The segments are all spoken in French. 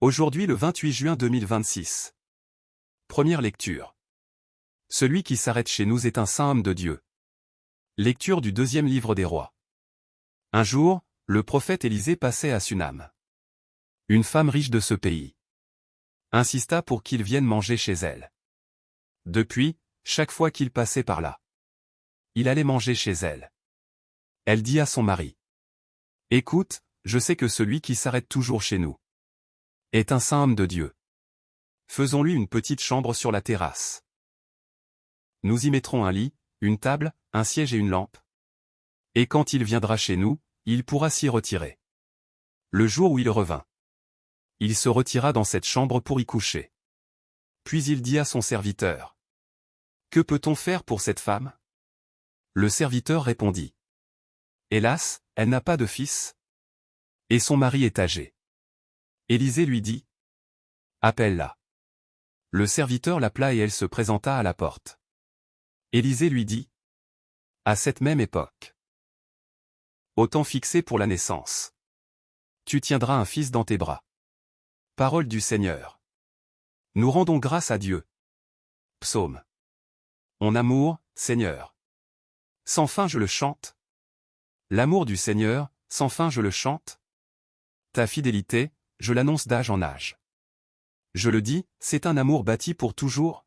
Aujourd'hui le 28 juin 2026. Première lecture. Celui qui s'arrête chez nous est un saint homme de Dieu. Lecture du deuxième livre des rois. Un jour, le prophète Élisée passait à Sunam. Une femme riche de ce pays insista pour qu'il vienne manger chez elle. Depuis, chaque fois qu'il passait par là, il allait manger chez elle. Elle dit à son mari: « Écoute, je sais que celui qui s'arrête toujours chez nous est un saint homme de Dieu. Faisons-lui une petite chambre sur la terrasse. Nous y mettrons un lit, une table, un siège et une lampe. Et quand il viendra chez nous, il pourra s'y retirer. » Le jour où il revint, il se retira dans cette chambre pour y coucher. Puis il dit à son serviteur: « Que peut-on faire pour cette femme ?» Le serviteur répondit: « Hélas, elle n'a pas de fils. Et son mari est âgé. » Élisée lui dit: « Appelle-la. » Le serviteur l'appela et elle se présenta à la porte. Élisée lui dit: « À cette même époque, au temps fixé pour la naissance, tu tiendras un fils dans tes bras. » Parole du Seigneur. Nous rendons grâce à Dieu. Psaume. Mon amour, Seigneur. Sans fin je le chante. L'amour du Seigneur, sans fin je le chante. Ta fidélité, je l'annonce d'âge en âge. Je le dis, c'est un amour bâti pour toujours.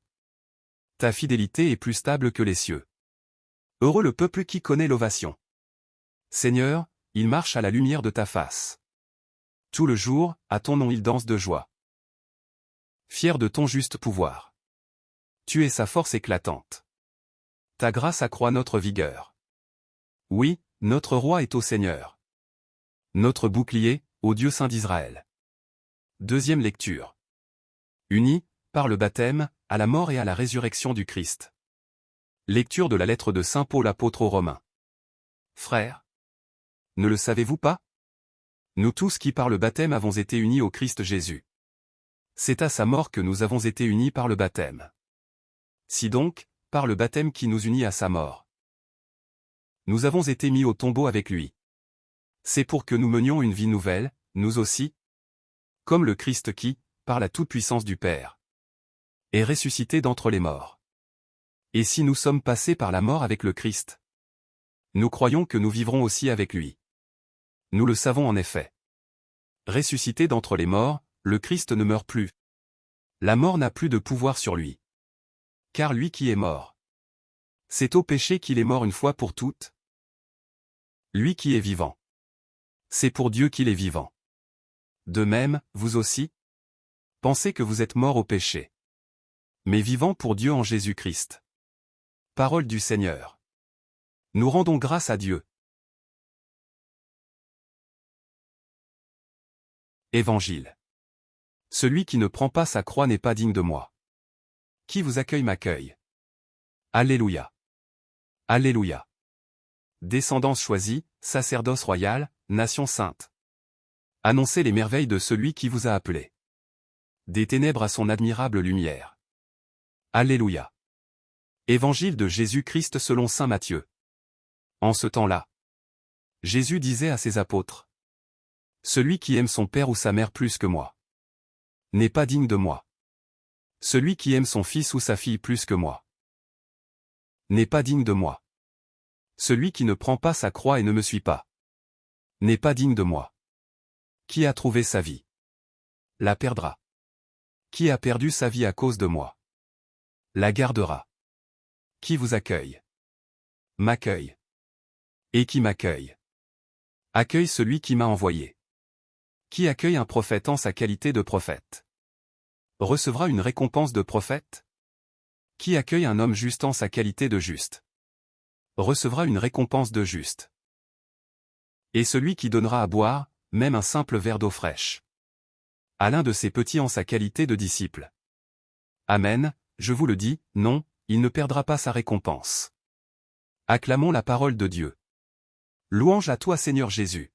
Ta fidélité est plus stable que les cieux. Heureux le peuple qui connaît l'ovation. Seigneur, il marche à la lumière de ta face. Tout le jour, à ton nom il danse de joie. Fier de ton juste pouvoir. Tu es sa force éclatante. Ta grâce accroît notre vigueur. Oui, notre roi est au Seigneur. Notre bouclier, au Dieu saint d'Israël. Deuxième lecture. Unis, par le baptême, à la mort et à la résurrection du Christ. Lecture de la lettre de saint Paul apôtre aux Romains. Frères, ne le savez-vous pas? Nous tous qui par le baptême avons été unis au Christ Jésus. C'est à sa mort que nous avons été unis par le baptême. Si donc, par le baptême qui nous unit à sa mort, nous avons été mis au tombeau avec lui, c'est pour que nous menions une vie nouvelle, nous aussi, comme le Christ qui, par la toute-puissance du Père, est ressuscité d'entre les morts. Et si nous sommes passés par la mort avec le Christ, nous croyons que nous vivrons aussi avec lui. Nous le savons en effet. Ressuscité d'entre les morts, le Christ ne meurt plus. La mort n'a plus de pouvoir sur lui. Car lui qui est mort, c'est au péché qu'il est mort une fois pour toutes. Lui qui est vivant, c'est pour Dieu qu'il est vivant. De même, vous aussi, pensez que vous êtes morts au péché, mais vivants pour Dieu en Jésus-Christ. Parole du Seigneur. Nous rendons grâce à Dieu. Évangile. Celui qui ne prend pas sa croix n'est pas digne de moi. Qui vous accueille m'accueille. Alléluia. Alléluia. Descendance choisie, sacerdoce royal, nation sainte. Annoncez les merveilles de celui qui vous a appelé des ténèbres à son admirable lumière. Alléluia. Évangile de Jésus-Christ selon saint Matthieu. En ce temps-là, Jésus disait à ses apôtres: « Celui qui aime son père ou sa mère plus que moi n'est pas digne de moi. Celui qui aime son fils ou sa fille plus que moi n'est pas digne de moi. Celui qui ne prend pas sa croix et ne me suit pas n'est pas digne de moi. Qui a trouvé sa vie la perdra. Qui a perdu sa vie à cause de moi la gardera. Qui vous accueille m'accueille. Et qui m'accueille accueille celui qui m'a envoyé. Qui accueille un prophète en sa qualité de prophète recevra une récompense de prophète. Qui accueille un homme juste en sa qualité de juste recevra une récompense de juste. Et celui qui donnera à boire, même un simple verre d'eau fraîche, à l'un de ses petits en sa qualité de disciple. Amen, je vous le dis, non, il ne perdra pas sa récompense. Acclamons la parole de Dieu. Louange à toi Seigneur Jésus.